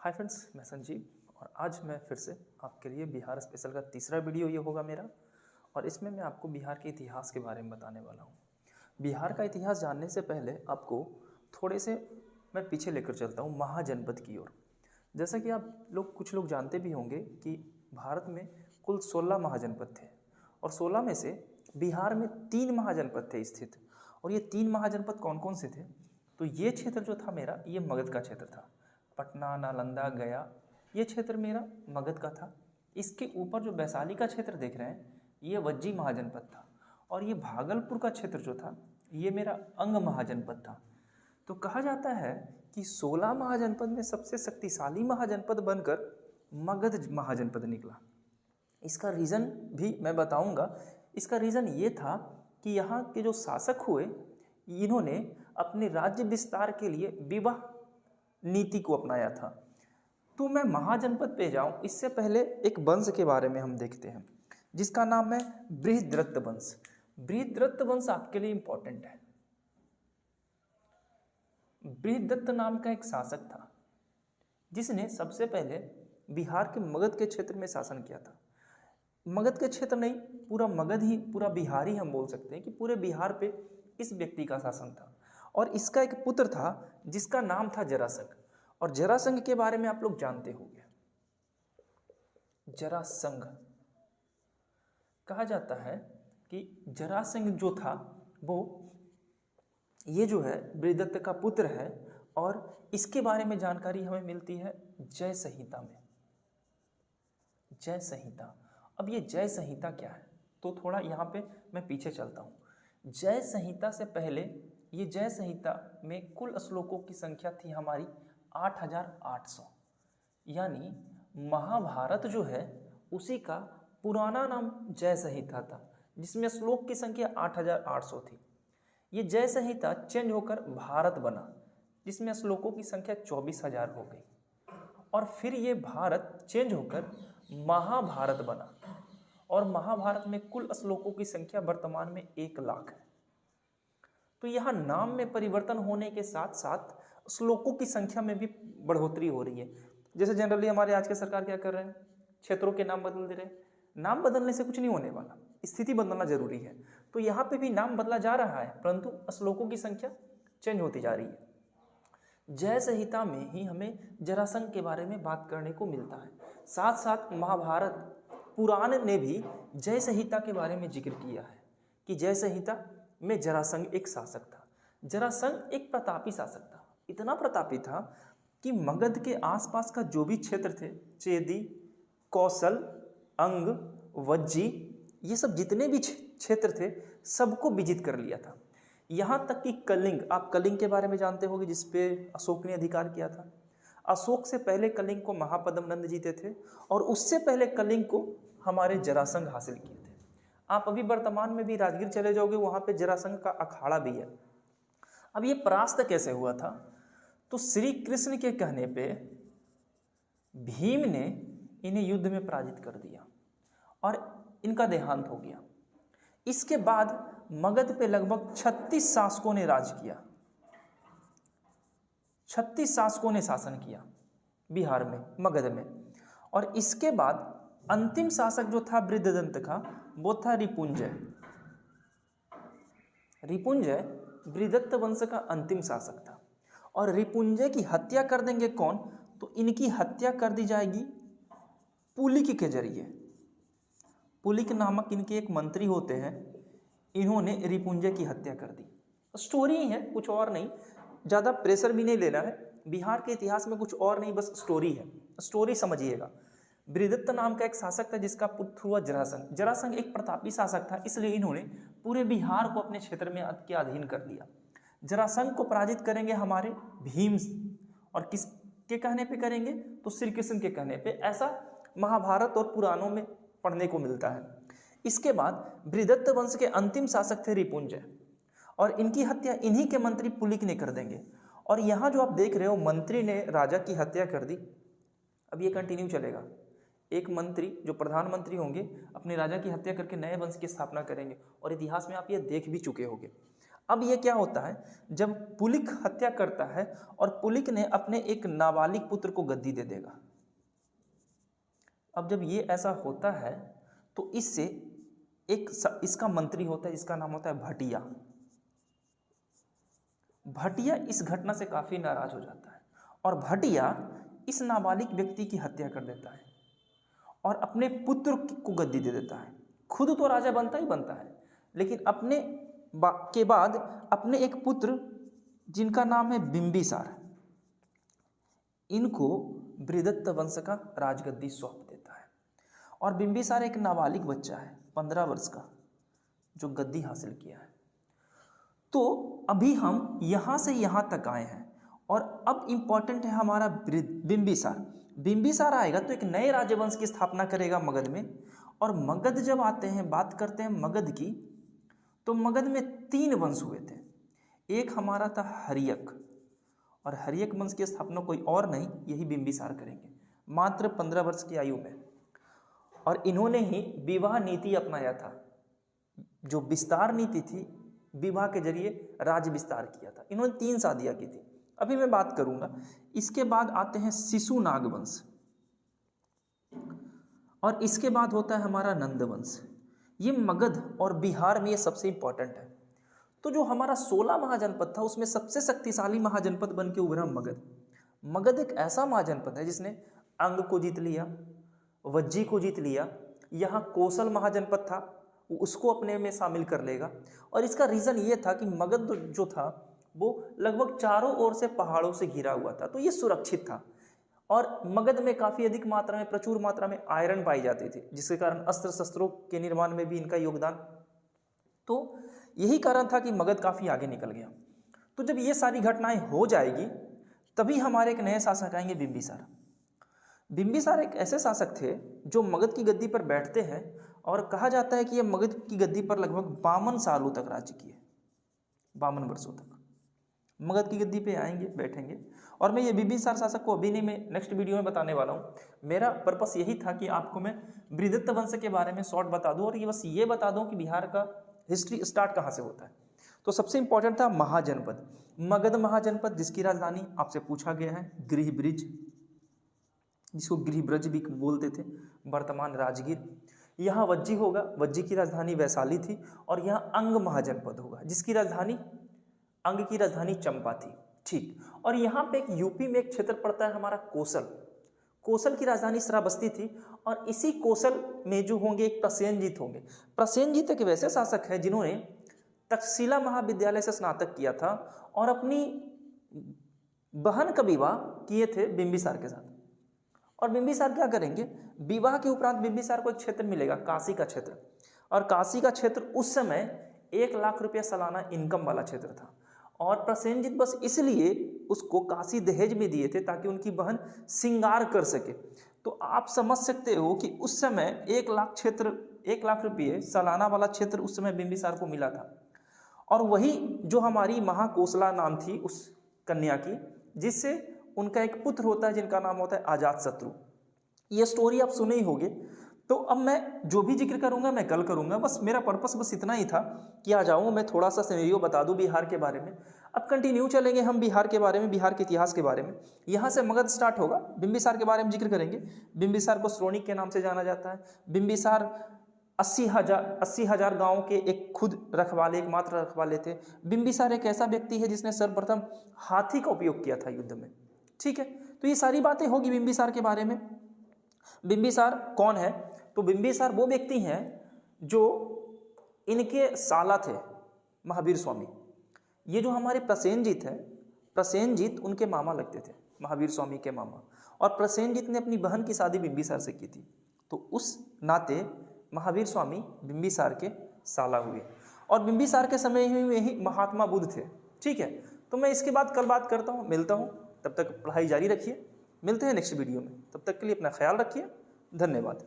Hi friends, मैं संजीव और आज मैं फिर से आपके लिए बिहार स्पेशल का तीसरा वीडियो ये होगा मेरा। और इसमें मैं आपको बिहार के इतिहास के बारे में बताने वाला हूँ। बिहार का इतिहास जानने से पहले आपको थोड़े से मैं पीछे लेकर चलता हूँ महाजनपद की ओर। जैसा कि आप लोग कुछ लोग जानते भी होंगे कि भारत में कुल 16 महाजनपद थे और 16 में से बिहार में 3 महाजनपद थे स्थित। और ये 3 महाजनपद कौन कौन से थे? तो ये क्षेत्र जो था मेरा, ये मगध का क्षेत्र था। पटना, नालंदा, गया, ये क्षेत्र मेरा मगध का था। इसके ऊपर जो वैशाली का क्षेत्र देख रहे हैं, ये वज्जी महाजनपद था। और ये भागलपुर का क्षेत्र जो था, ये मेरा अंग महाजनपद था। तो कहा जाता है कि 16 महाजनपद में सबसे शक्तिशाली महाजनपद बनकर मगध महाजनपद निकला। इसका रीज़न भी मैं बताऊंगा। इसका रीज़न ये था कि यहाँ के जो शासक हुए, इन्होंने अपने राज्य विस्तार के लिए विवाह नीति को अपनाया था। तो मैं महाजनपद पे जाऊं इससे पहले एक वंश के बारे में हम देखते हैं, जिसका नाम है बृहद्रथ वंश। बृहद्रथ वंश आपके लिए इंपॉर्टेंट है। बृहद्रथ नाम का एक शासक था जिसने सबसे पहले बिहार के मगध के क्षेत्र में शासन किया था। मगध के क्षेत्र नहीं, पूरा मगध ही, पूरा बिहार ही हम बोल सकते हैं कि पूरे बिहार पे इस व्यक्ति का शासन था। और इसका एक पुत्र था जिसका नाम था जरासंध। और जरासंध के बारे में आप लोग जानते होंगे। जरासंध कहा जाता है कि जरासंध जो था वो ये जो है बृहद्रथ का पुत्र है। और इसके बारे में जानकारी हमें मिलती है जय संहिता में। जय संहिता। अब ये जय संहिता क्या है? तो थोड़ा यहाँ पे मैं पीछे चलता हूँ। जय संहिता से पहले ये जय संहिता में कुल श्लोकों की संख्या थी हमारी 8800। यानी महाभारत जो है उसी का पुराना नाम जय संहिता था, जिसमें श्लोक की संख्या 8800 थी। ये जय संहिता चेंज होकर भारत बना, जिसमें श्लोकों की संख्या 24000 हो गई। और फिर ये भारत चेंज होकर महाभारत बना। और महाभारत में कुल श्लोकों की संख्या वर्तमान में 1 लाख है। तो यहाँ नाम में परिवर्तन होने के साथ साथ श्लोकों की संख्या में भी बढ़ोतरी हो रही है। जैसे जनरली हमारे आज के सरकार क्या कर रहे हैं, क्षेत्रों के नाम बदल दे रहे हैं। नाम बदलने से कुछ नहीं होने वाला, स्थिति बदलना जरूरी है। तो यहाँ पे भी नाम बदला जा रहा है, परंतु श्लोकों की संख्या चेंज होती जा रही है। जय संहिता में ही हमें जरासंध के बारे में बात करने को मिलता है। साथ साथ महाभारत पुराण ने भी जय संहिता के बारे में जिक्र किया है कि जय संहिता में जरासंध एक शासक था। जरासंध एक प्रतापी शासक था, इतना प्रतापी था कि मगध के आसपास का जो भी क्षेत्र थे, चेदी, कौशल, अंग, वज्जी, ये सब जितने भी क्षेत्र थे सबको विजित कर लिया था। यहाँ तक कि कलिंग, आप कलिंग के बारे में जानते होंगे, जिसपे अशोक ने अधिकार किया था। अशोक से पहले कलिंग को महापद्म नंद जीते थे और उससे पहले कलिंग को हमारे जरासंध हासिल किए थे। आप अभी वर्तमान में भी राजगीर चले जाओगे, वहाँ पे जरासंध का अखाड़ा भी है। अब ये परास्त कैसे हुआ था? तो श्री कृष्ण के कहने पे भीम ने इन्हें युद्ध में पराजित कर दिया और इनका देहांत हो गया। इसके बाद मगध पे लगभग 36 शासकों ने राज किया। 36 शासकों ने शासन किया बिहार में, मगध में। और इसके बाद अंतिम शासक जो था बृहद्रथ का, वो था रिपुंजय। रिपुंजय बृहद्रथ वंश का अंतिम शासक था। और रिपुंजय की हत्या कर देंगे कौन? तो इनकी हत्या कर दी जाएगी पुलिक के जरिए। पुलिक नामक इनके एक मंत्री होते हैं, इन्होंने रिपुंजय की हत्या कर दी। स्टोरी ही है, कुछ और नहीं, ज़्यादा प्रेशर भी नहीं लेना है। बिहार के इतिहास में कुछ और नहीं, बस स्टोरी है, स्टोरी समझिएगा। बृहद्रथ नाम का एक शासक था जिसका पुत्र हुआ जरासंध। जरासंध एक प्रतापी शासक था, इसलिए इन्होंने पूरे बिहार को अपने क्षेत्र में के अधीन कर लिया। जरासंध को पराजित करेंगे हमारे भीम, और किसके कहने पे करेंगे? तो श्री कृष्ण के कहने पे। ऐसा महाभारत और पुराणों में पढ़ने को मिलता है। इसके बाद बृहद्रथ वंश के अंतिम शासक थे रिपुंजय, और इनकी हत्या इन्हीं के मंत्री पुलिक ने कर देंगे। और यहाँ जो आप देख रहे हो, मंत्री ने राजा की हत्या कर दी। अब ये कंटिन्यू चलेगा। एक मंत्री जो प्रधानमंत्री होंगे अपने राजा की हत्या करके नए वंश की स्थापना करेंगे, और इतिहास में आप ये देख भी चुके होंगे। अब ये क्या होता है, जब पुलिक हत्या करता है और पुलिक ने अपने एक नाबालिग पुत्र को गद्दी दे देगा। अब जब ये ऐसा होता है तो इससे इसका मंत्री होता है, इसका नाम होता है भटिया। भटिया इस घटना से काफी नाराज हो जाता है और भटिया इस नाबालिग व्यक्ति की हत्या कर देता है और अपने पुत्र को गद्दी दे देता है। खुद तो राजा बनता ही बनता है, लेकिन अपने के बाद अपने एक पुत्र जिनका नाम है बिंबिसार, इनको बृहदत्त वंश का राजगद्दी सौंप देता है। और बिंबिसार एक नाबालिग बच्चा है 15 वर्ष का, जो गद्दी हासिल किया है। तो अभी हम यहाँ से यहाँ तक आए हैं और अब इम्पॉर्टेंट है हमारा बिंबिसार। बिंबिसार आएगा तो एक नए राजवंश की स्थापना करेगा मगध में। और मगध जब आते हैं, बात करते हैं मगध की, तो मगध में 3 वंश हुए थे। एक हमारा था हर्यक, और हर्यक वंश की स्थापना कोई और नहीं, यही बिंबिसार करेंगे, मात्र 15 वर्ष की आयु में। और इन्होंने ही विवाह नीति अपनाया था, जो विस्तार नीति थी, विवाह के जरिए राज्य विस्तार किया था। इन्होंने 3 शादियां की थी, अभी मैं बात करूंगा। इसके बाद आते हैं शिशुनाग वंश, और इसके बाद होता है हमारा नंद वंश। ये मगध और बिहार में ये सबसे इंपॉर्टेंट है। तो जो हमारा 16 महाजनपद था, उसमें सबसे शक्तिशाली महाजनपद बन के उभरा मगध। मगध एक ऐसा महाजनपद है जिसने अंग को जीत लिया, वज्जी को जीत लिया। यहाँ कौशल महाजनपद था, उसको अपने में शामिल कर लेगा। और इसका रीज़न ये था कि मगध जो था वो लगभग चारों ओर से पहाड़ों से घिरा हुआ था, तो ये सुरक्षित था। और मगध में काफ़ी अधिक मात्रा में, प्रचुर मात्रा में आयरन पाई जाती थी, जिसके कारण अस्त्र शस्त्रों के निर्माण में भी इनका योगदान। तो यही कारण था कि मगध काफ़ी आगे निकल गया। तो जब ये सारी घटनाएं हो जाएगी, तभी हमारे एक नए शासक आएंगे, बिंबिसार। बिंबिसार एक ऐसे शासक थे जो मगध की गद्दी पर बैठते हैं, और कहा जाता है कि ये मगध की गद्दी पर लगभग 52 सालों तक राज्य किए, 52 वर्षों तक मगध की गद्दी पे आएंगे, बैठेंगे। और मैं ये बिंबिसार शासक को अभी नहीं, मैं नेक्स्ट वीडियो में बताने वाला हूँ। मेरा पर्पस यही था कि आपको मैं बृहदत्त वंश के बारे में शॉर्ट बता दूँ, और ये बस ये बता दूँ कि बिहार का हिस्ट्री स्टार्ट कहाँ से होता है। तो सबसे इंपॉर्टेंट था महाजनपद, मगध महाजनपद, जिसकी राजधानी आपसे पूछा गया है गृहब्रिज, जिसको गृहब्रज भी बोलते थे, वर्तमान राजगीर। यहाँ वज्जी होगा, वज्जी की राजधानी वैशाली थी। और यहाँ अंग महाजनपद होगा, जिसकी राजधानी, अंग की राजधानी चंपा थी। ठीक, और यहाँ पे एक यूपी में एक क्षेत्र पड़ता है हमारा कोसल, कोसल की राजधानी श्रावस्ती थी। और इसी कोसल में जो होंगे एक प्रसेनजीत होंगे। प्रसेनजीत एक वैसे शासक है जिन्होंने तक्षशिला महाविद्यालय से स्नातक किया था और अपनी बहन का विवाह किए थे बिंबिसार के साथ। और बिंबिसार क्या करेंगे, विवाह के उपरांत बिंबिसार को एक क्षेत्र मिलेगा, काशी का क्षेत्र। और काशी का क्षेत्र उस समय 1 लाख रुपया सालाना इनकम वाला क्षेत्र था। और प्रसेनजीत बस इसलिए उसको काशी दहेज में दिए थे ताकि उनकी बहन श्रृंगार कर सके। तो आप समझ सकते हो कि उस समय 1 लाख रुपये सालाना वाला क्षेत्र उस समय बिंबिसार को मिला था। और वही जो हमारी महाकोसला नाम थी उस कन्या की, जिससे उनका एक पुत्र होता है जिनका नाम होता है अजातशत्रु। ये स्टोरी आप सुने ही होंगे। तो अब मैं जो भी जिक्र करूंगा मैं कल करूंगा, बस मेरा पर्पस बस इतना ही था कि आ जाऊं मैं थोड़ा सा सिनेरियो बता दूं बिहार के बारे में। अब कंटिन्यू चलेंगे हम बिहार के बारे में, बिहार के इतिहास के बारे में। यहाँ से मगध स्टार्ट होगा, बिंबिसार के बारे में जिक्र करेंगे। बिंबिसार को श्रोणिक के नाम से जाना जाता है। बिंबिसार 80,000 गाँव के एक खुद रखवाले, एकमात्र रखवाले थे। बिंबिसार एक ऐसा व्यक्ति है जिसने सर्वप्रथम हाथी का उपयोग किया था युद्ध में। ठीक है, तो ये सारी बातें होगी बिंबिसार के बारे में। बिंबिसार कौन है, तो बिंबिसार वो व्यक्ति हैं जो इनके साला थे महावीर स्वामी। ये जो हमारे प्रसेनजीत है, प्रसेनजीत उनके मामा लगते थे, महावीर स्वामी के मामा। और प्रसेनजीत ने अपनी बहन की शादी बिंबिसार से की थी, तो उस नाते महावीर स्वामी बिंबिसार के साला हुए। और बिंबिसार के समय में ही महात्मा बुद्ध थे। ठीक है, तो मैं इसके बाद कल बात करता हूँ, मिलता हूँ। तब तक पढ़ाई जारी रखिए, मिलते हैं नेक्स्ट वीडियो में। तब तक के लिए अपना ख्याल रखिए, धन्यवाद।